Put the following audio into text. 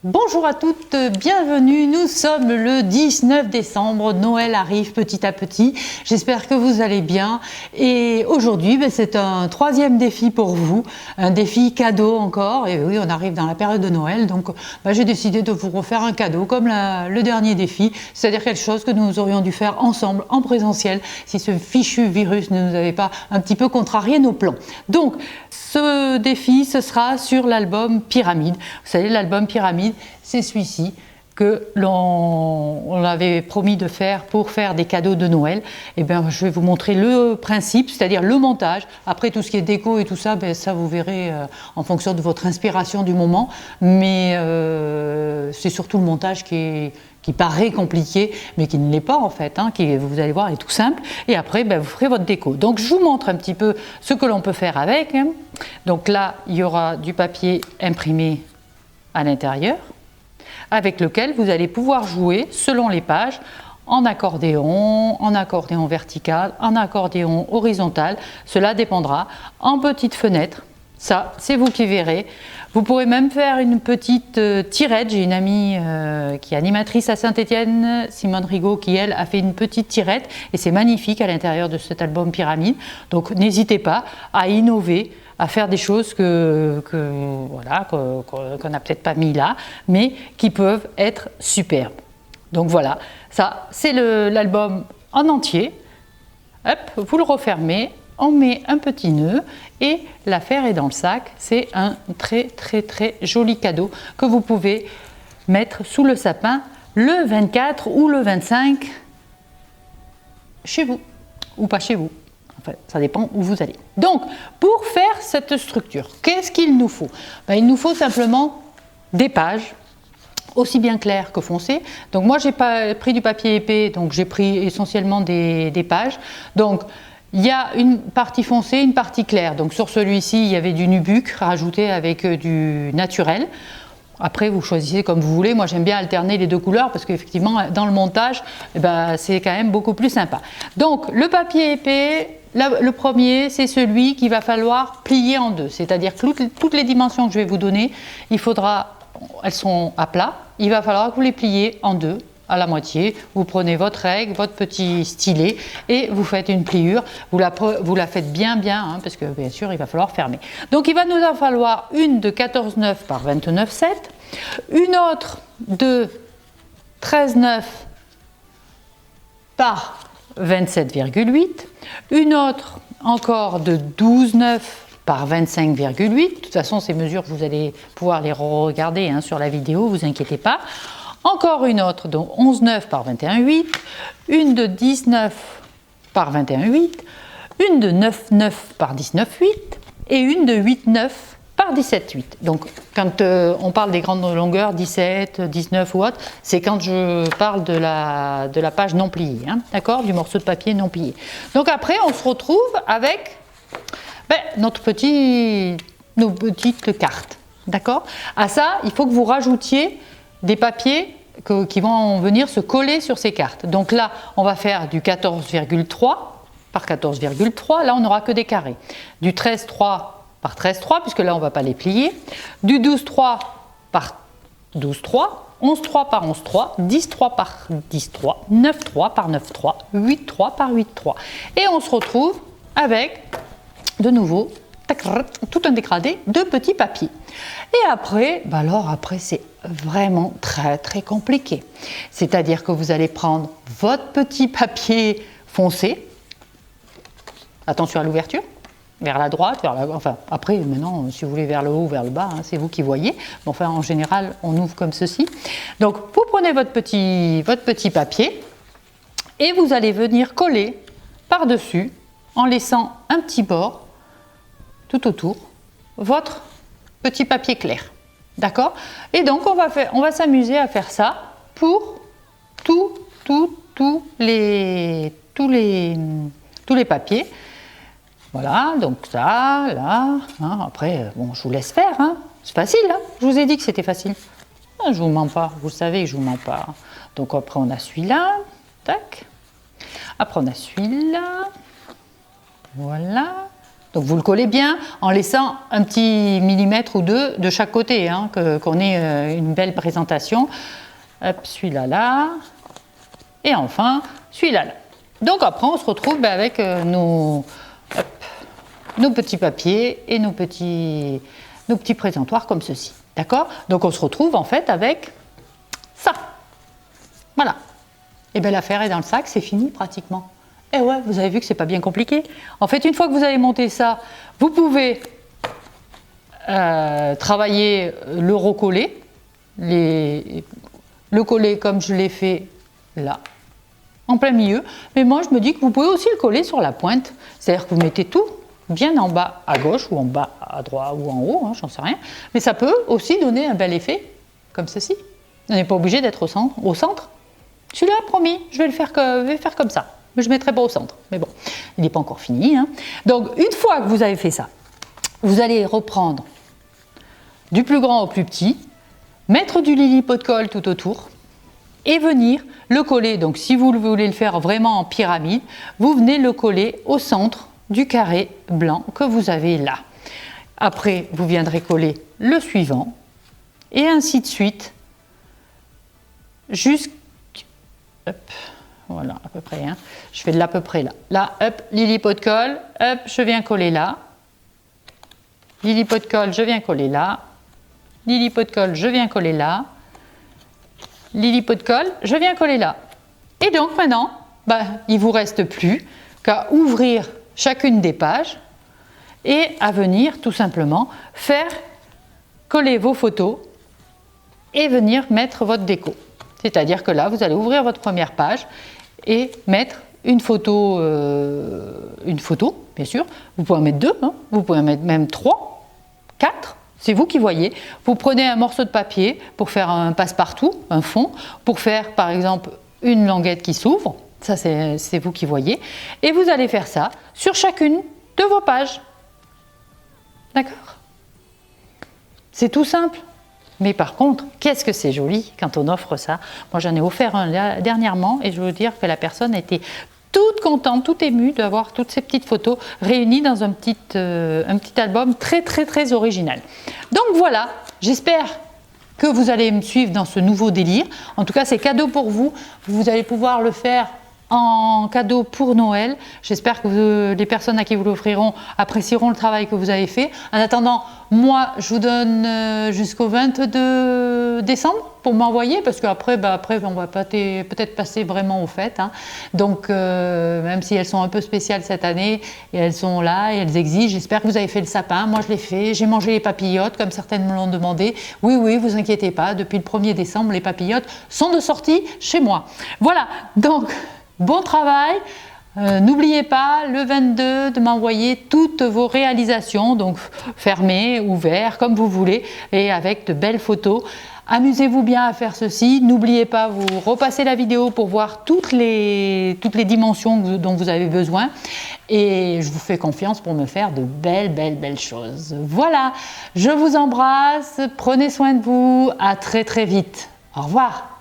Bonjour à toutes, bienvenue, nous sommes le 19 décembre, Noël arrive petit à petit, j'espère que vous allez bien et aujourd'hui c'est un troisième défi pour vous, un défi cadeau encore, et oui on arrive dans la période de Noël donc j'ai décidé de vous refaire un cadeau comme le dernier défi, c'est-à-dire quelque chose que nous aurions dû faire ensemble en présentiel si ce fichu virus ne nous avait pas un petit peu contrarié nos plans. Donc ce défi ce sera sur l'album Pyramide, vous savez l'album Pyramide c'est celui-ci que l'on avait promis de faire pour faire des cadeaux de Noël. Et bien, je vais vous montrer le principe, c'est-à-dire le montage. Après, tout ce qui est déco et tout ça, ça vous verrez en fonction de votre inspiration du moment. Mais c'est surtout le montage qui paraît compliqué, mais qui ne l'est pas en fait, qui, vous allez voir, est tout simple. Et après, vous ferez votre déco. Donc, je vous montre un petit peu ce que l'on peut faire avec. Donc là, il y aura du papier imprimé à l'intérieur, avec lequel vous allez pouvoir jouer selon les pages en accordéon vertical, en accordéon horizontal, cela dépendra, en petite fenêtre, ça c'est vous qui verrez. Vous pourrez même faire une petite tirette, j'ai une amie qui est animatrice à Saint-Étienne, Simone Rigaud, qui elle a fait une petite tirette et c'est magnifique à l'intérieur de cet album Pyramide, donc n'hésitez pas à innover, à faire des choses qu'on n'a peut-être pas mis là, mais qui peuvent être superbes. Donc voilà, ça c'est l'album en entier. Hop, vous le refermez, on met un petit nœud et l'affaire est dans le sac. C'est un très joli cadeau que vous pouvez mettre sous le sapin le 24 ou le 25 chez vous, ou pas chez vous. Enfin, ça dépend où vous allez. Donc, pour faire cette structure, qu'est-ce qu'il nous faut? Il nous faut simplement des pages, aussi bien claires que foncées. Donc moi, j'ai pas pris du papier épais, donc j'ai pris essentiellement des pages. Donc, il y a une partie foncée, une partie claire. Donc sur celui-ci, il y avait du nubuck rajouté avec du naturel. Après, vous choisissez comme vous voulez. Moi, j'aime bien alterner les deux couleurs parce qu'effectivement, dans le montage, c'est quand même beaucoup plus sympa. Donc, le papier épais, le premier, c'est celui qu'il va falloir plier en deux. C'est-à-dire que toutes les dimensions que je vais vous donner, elles sont à plat. Il va falloir que vous les pliez en deux, à la moitié. Vous prenez votre règle, votre petit stylet et vous faites une pliure. Vous la faites bien, parce que bien sûr, il va falloir fermer. Donc, il va nous en falloir une de 14,9 par 29,7, une autre de 13,9 par 27,8, une autre encore de 12,9 par 25,8. De toute façon, ces mesures, vous allez pouvoir les regarder sur la vidéo, vous inquiétez pas. Encore une autre, donc 11,9 par 21,8, une de 19 par 21,8, une de 9,9 par 19,8 et une de 8,9 par 17,8. Donc quand on parle des grandes longueurs, 17, 19 ou autre, c'est quand je parle de la page non pliée, d'accord, du morceau de papier non plié. Donc après, on se retrouve avec nos petites cartes, d'accord. À ça, il faut que vous rajoutiez des papiers qui vont venir se coller sur ces cartes. Donc là, on va faire du 14,3 par 14,3. Là, on n'aura que des carrés. Du 13,3 par 13,3, puisque là, on ne va pas les plier. Du 12,3 par 12,3. 11,3 par 11,3. 10,3 par 10,3. 9,3 par 9,3. 8,3 par 8,3. Et on se retrouve avec, de nouveau, tout un dégradé de petits papiers. Et après, après c'est vraiment très compliqué. C'est-à-dire que vous allez prendre votre petit papier foncé, attention à l'ouverture, vers la droite, après maintenant si vous voulez vers le haut ou vers le bas, c'est vous qui voyez. Enfin en général on ouvre comme ceci. Donc vous prenez votre petit papier et vous allez venir coller par-dessus en laissant un petit bord tout autour votre petit papier clair, d'accord. Et donc on va s'amuser à faire ça pour tous les papiers. Voilà, donc ça, là, après, je vous laisse faire, c'est facile, je vous ai dit que c'était facile. Je vous mens pas, vous savez que je vous mens pas. Donc après on a celui-là, tac. Après on a celui-là, voilà. Donc vous le collez bien en laissant un petit millimètre ou deux de chaque côté, hein, qu'on ait une belle présentation. Hop, celui-là là. Et enfin, celui-là là. Donc après, on se retrouve avec nos petits papiers et nos petits présentoirs comme ceci. D'accord? Donc on se retrouve en fait avec ça. Voilà. Et bien l'affaire est dans le sac, c'est fini pratiquement. Et ouais, vous avez vu que c'est pas bien compliqué. En fait, une fois que vous avez monté ça, vous pouvez travailler le recoller, le coller comme je l'ai fait là, en plein milieu. Mais moi, je me dis que vous pouvez aussi le coller sur la pointe. C'est-à-dire que vous mettez tout bien en bas à gauche ou en bas à droite ou en haut, hein, j'en sais rien. Mais ça peut aussi donner un bel effet comme ceci. On n'est pas obligé d'être au centre. Celui-là, promis, je vais faire comme ça. Mais je ne mettrai pas au centre. Mais bon, il n'est pas encore fini. Hein. Donc, une fois que vous avez fait ça, vous allez reprendre du plus grand au plus petit, mettre du Lily Pot de colle tout autour et venir le coller. Donc, si vous voulez le faire vraiment en pyramide, vous venez le coller au centre du carré blanc que vous avez là. Après, vous viendrez coller le suivant et ainsi de suite jusqu'à... Voilà, à peu près. Hein. Je fais de l'à peu près là. Là, hop, Lily Pot de colle, hop, je viens coller là. Lily Pot de colle, je viens coller là. Lily Pot de colle, je viens coller là. Lily Pot de colle, je viens coller là. Et donc maintenant, il ne vous reste plus qu'à ouvrir chacune des pages et à venir tout simplement faire coller vos photos et venir mettre votre déco. C'est-à-dire que là, vous allez ouvrir votre première page et mettre une photo, bien sûr. Vous pouvez en mettre deux, hein. Vous pouvez en mettre même 3, 4. C'est vous qui voyez. Vous prenez un morceau de papier pour faire un passe-partout, un fond, pour faire par exemple une languette qui s'ouvre. Ça, c'est vous qui voyez. Et vous allez faire ça sur chacune de vos pages. D'accord? C'est tout simple. Mais par contre, qu'est-ce que c'est joli quand on offre ça. Moi, j'en ai offert un dernièrement et je veux dire que la personne était toute contente, toute émue d'avoir toutes ces petites photos réunies dans un petit album très, très, très original. Donc voilà, j'espère que vous allez me suivre dans ce nouveau délire. En tout cas, c'est cadeau pour vous. Vous allez pouvoir le faire en cadeau pour Noël. J'espère que les personnes à qui vous l'offriront apprécieront le travail que vous avez fait. En attendant, moi, je vous donne jusqu'au 22 décembre pour m'envoyer, parce qu'après, on va peut-être passer vraiment aux fêtes. Hein. Donc, même si elles sont un peu spéciales cette année, et elles sont là, et elles existent, j'espère que vous avez fait le sapin. Moi, je l'ai fait. J'ai mangé les papillotes, comme certaines me l'ont demandé. Oui, vous inquiétez pas, depuis le 1er décembre, les papillotes sont de sortie chez moi. Voilà, donc... Bon travail, n'oubliez pas le 22 de m'envoyer toutes vos réalisations, donc fermées, ouvertes, comme vous voulez, et avec de belles photos. Amusez-vous bien à faire ceci, n'oubliez pas, vous repassez la vidéo pour voir toutes les dimensions dont vous avez besoin, et je vous fais confiance pour me faire de belles choses. Voilà, je vous embrasse, prenez soin de vous, à très vite, au revoir.